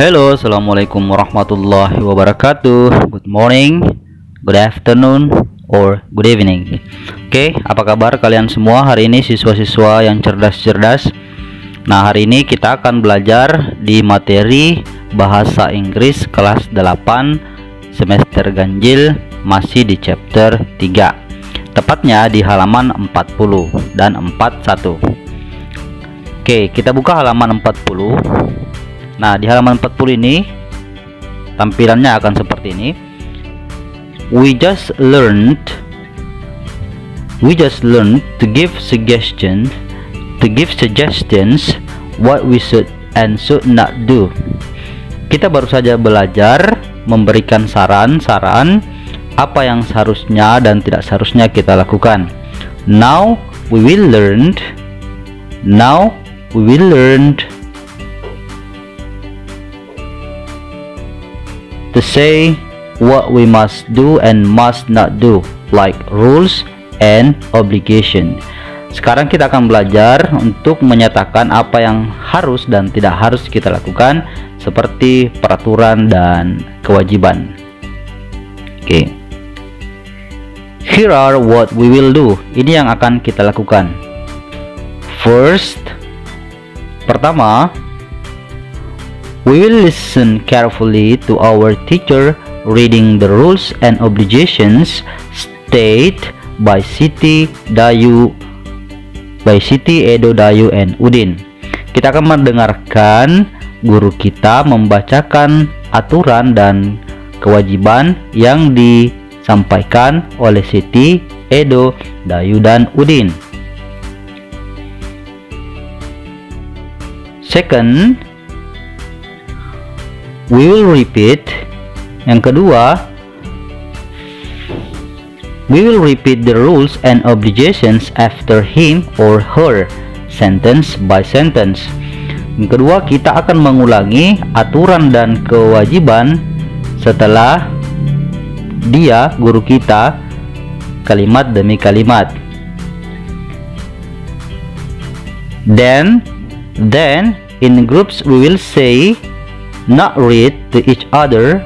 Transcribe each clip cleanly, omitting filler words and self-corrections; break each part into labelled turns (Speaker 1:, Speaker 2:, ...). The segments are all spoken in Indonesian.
Speaker 1: Hello, assalamualaikum warahmatullahi wabarakatuh. Good morning, good afternoon, or good evening. Oke, apa kabar kalian semua hari ini, siswa-siswa yang cerdas-cerdas? Nah, hari ini kita akan belajar di materi Bahasa Inggris kelas 8 semester ganjil, masih di chapter 3, tepatnya di halaman 40 dan 41. Oke, kita buka halaman 40. Nah, di halaman 40 ini tampilannya akan seperti ini. We just learned to give suggestions what we should and should not do. Kita baru saja belajar memberikan saran-saran apa yang seharusnya dan tidak seharusnya kita lakukan. Now we will learn to say what we must do and must not do, like rules and obligation. Sekarang kita akan belajar untuk menyatakan apa yang harus dan tidak harus kita lakukan, seperti peraturan dan kewajiban. Oke. Here are what we will do. Ini yang akan kita lakukan. First, pertama, we will listen carefully to our teacher reading the rules and obligations stated by Siti, Edo, Dayu, and Udin. Kita akan mendengarkan guru kita membacakan aturan dan kewajiban yang disampaikan oleh Siti, Edo, Dayu, dan Udin. Second, we will repeat. Yang kedua, we will repeat the rules and obligations after him or her, sentence by sentence. Yang kedua, kita akan mengulangi aturan dan kewajiban setelah dia, guru kita, kalimat demi kalimat. Then in groups we will say, not read to each other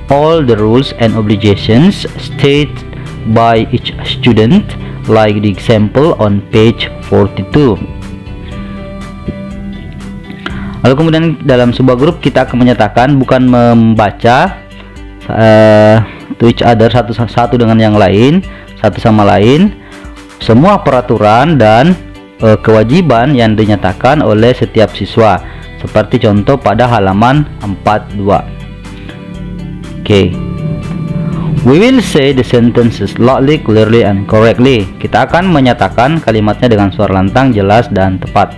Speaker 1: all the rules and obligations stated by each student, like the example on page 42. Lalu kemudian dalam sebuah grup kita akan menyatakan, bukan membaca to each other, satu dengan yang lain, satu sama lain, semua peraturan dan kewajiban yang dinyatakan oleh setiap siswa, seperti contoh pada halaman 42. Okay. We will say the sentences loudly, clearly, and correctly. Kita akan menyatakan kalimatnya dengan suara lantang, jelas, dan tepat.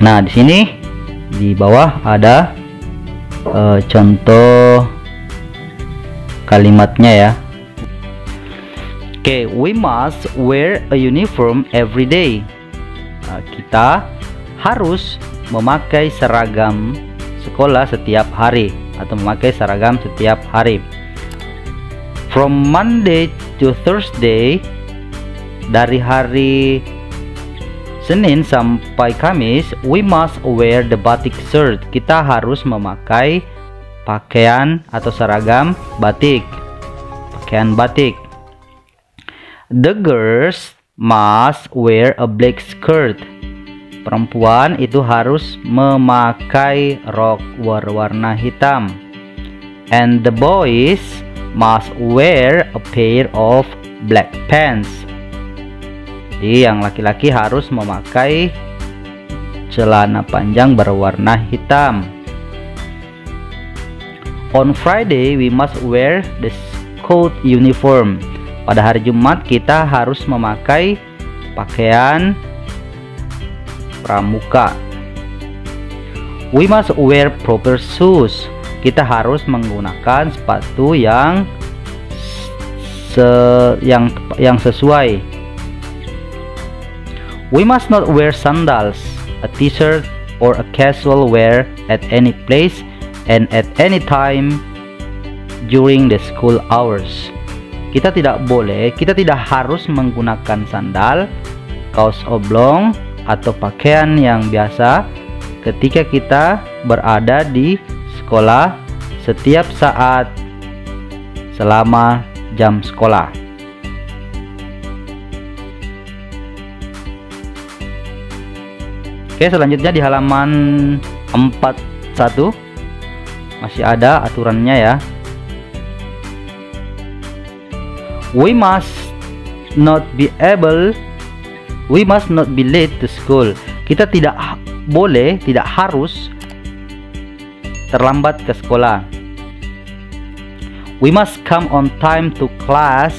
Speaker 1: Nah, di sini di bawah ada contoh kalimatnya ya. Okay, we must wear a uniform every day. Kita harus memakai seragam sekolah setiap hari, atau memakai seragam setiap hari. From Monday to Thursday, dari hari Senin sampai Kamis, we must wear the batik shirt. Kita harus memakai pakaian atau seragam batik, pakaian batik. The girls must wear a black skirt. Perempuan itu harus memakai rok berwarna hitam. And the boys must wear a pair of black pants. Jadi yang laki-laki harus memakai celana panjang berwarna hitam. On Friday we must wear the school uniform. Pada hari Jumat kita harus memakai pakaian pramuka. We must wear proper shoes. Kita harus menggunakan sepatu yang sesuai. We must not wear sandals, a t-shirt, or a casual wear at any place and at any time during the school hours. Kita tidak harus menggunakan sandal, kaos oblong, atau pakaian yang biasa ketika kita berada di sekolah setiap saat selama jam sekolah. Oke, selanjutnya di halaman 41 masih ada aturannya ya. We must not be late to school. Kita tidak boleh, tidak harus terlambat ke sekolah. We must come on time to class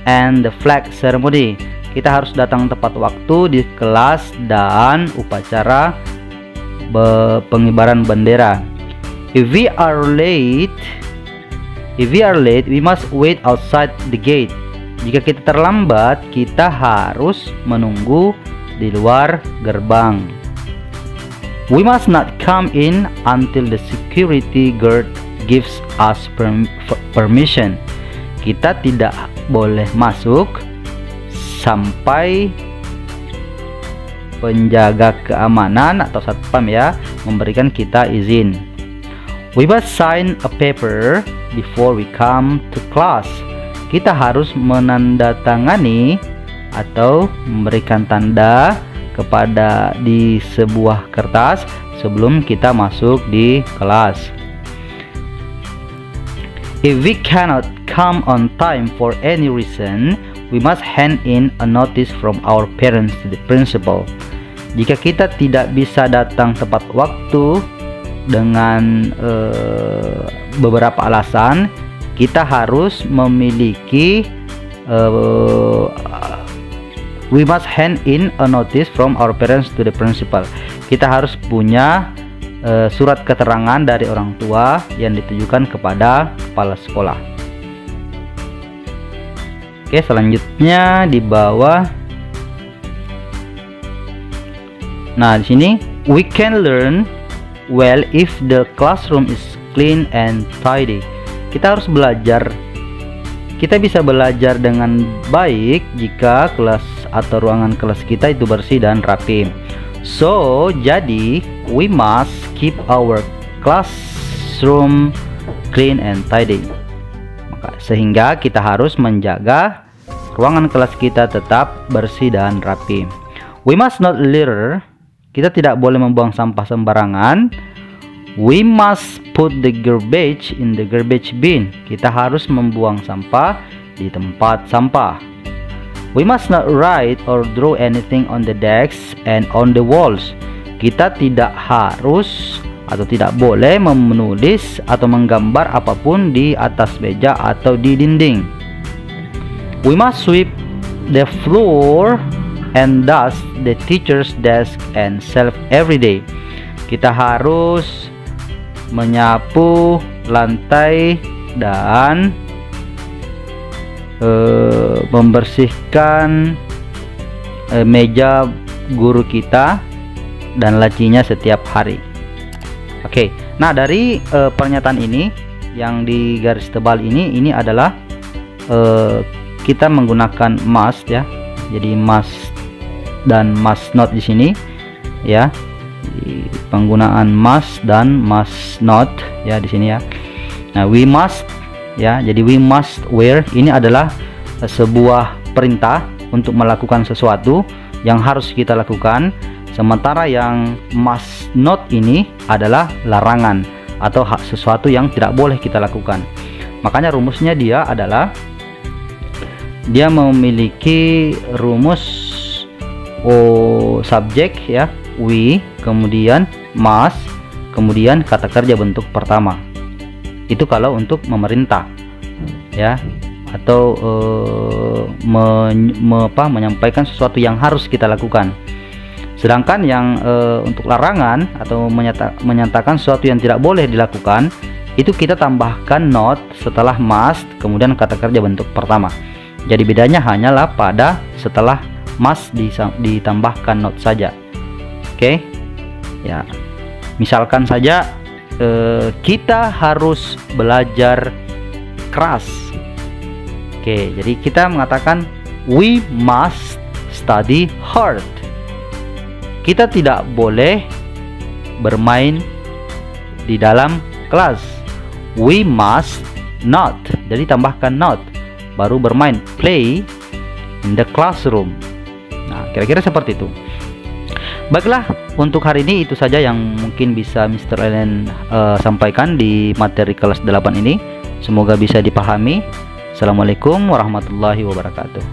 Speaker 1: and the flag ceremony. Kita harus datang tepat waktu di kelas dan upacara pengibaran bendera. If we are late, we must wait outside the gate. Jika kita terlambat, kita harus menunggu di luar gerbang. We must not come in until the security guard gives us permission. Kita tidak boleh masuk sampai penjaga keamanan atau satpam ya memberikan kita izin. We must sign a paper before we come to class. Kita harus menandatangani atau memberikan tanda kepada di sebuah kertas sebelum kita masuk di kelas. If we cannot come on time for any reason, we must hand in a notice from our parents to the principal. Jika kita tidak bisa datang tepat waktu dengan beberapa alasan, kita harus memiliki we must hand in a notice from our parents to the principal. Kita harus punya surat keterangan dari orang tua yang ditujukan kepada kepala sekolah. Oke, selanjutnya di bawah. Nah, di sini we can learn well if the classroom is clean and tidy. Kita harus belajar. Kita bisa belajar dengan baik jika kelas atau ruangan kelas kita itu bersih dan rapi. So, jadi we must keep our classroom clean and tidy. Sehingga kita harus menjaga ruangan kelas kita tetap bersih dan rapi. We must not litter. Kita tidak boleh membuang sampah sembarangan. We must put the garbage in the garbage bin. Kita harus membuang sampah di tempat sampah. We must not write or draw anything on the desks and on the walls. Kita tidak harus atau tidak boleh menulis atau menggambar apapun di atas meja atau di dinding. We must sweep the floor and dust the teacher's desk and shelf every day. Kita harus menyapu lantai dan membersihkan meja guru kita dan lacinya setiap hari. Oke, nah dari pernyataan ini yang di garis tebal ini adalah kita menggunakan must ya. Jadi must dan must not di sini ya. Penggunaan must dan must not ya di sini ya. Nah, we must ya. Jadi we must wear ini adalah sebuah perintah untuk melakukan sesuatu yang harus kita lakukan. Sementara yang must not ini adalah larangan atau sesuatu yang tidak boleh kita lakukan. Makanya rumusnya dia adalah dia memiliki rumus subjek ya, we, kemudian must, kemudian kata kerja bentuk pertama. Itu kalau untuk memerintah ya, atau menyampaikan sesuatu yang harus kita lakukan. Sedangkan yang untuk larangan atau menyatakan sesuatu yang tidak boleh dilakukan, itu kita tambahkan not setelah must, kemudian kata kerja bentuk pertama. Jadi bedanya hanyalah pada setelah must ditambahkan not saja. Oke ya, misalkan saja kita harus belajar keras. Oke, jadi kita mengatakan we must study hard. Kita tidak boleh bermain di dalam kelas. We must not, jadi tambahkan not, baru bermain, play in the classroom. Nah, kira-kira seperti itu. Baiklah, untuk hari ini itu saja yang mungkin bisa Mr. Allen sampaikan di materi kelas 8 ini. Semoga bisa dipahami. Assalamualaikum warahmatullahi wabarakatuh.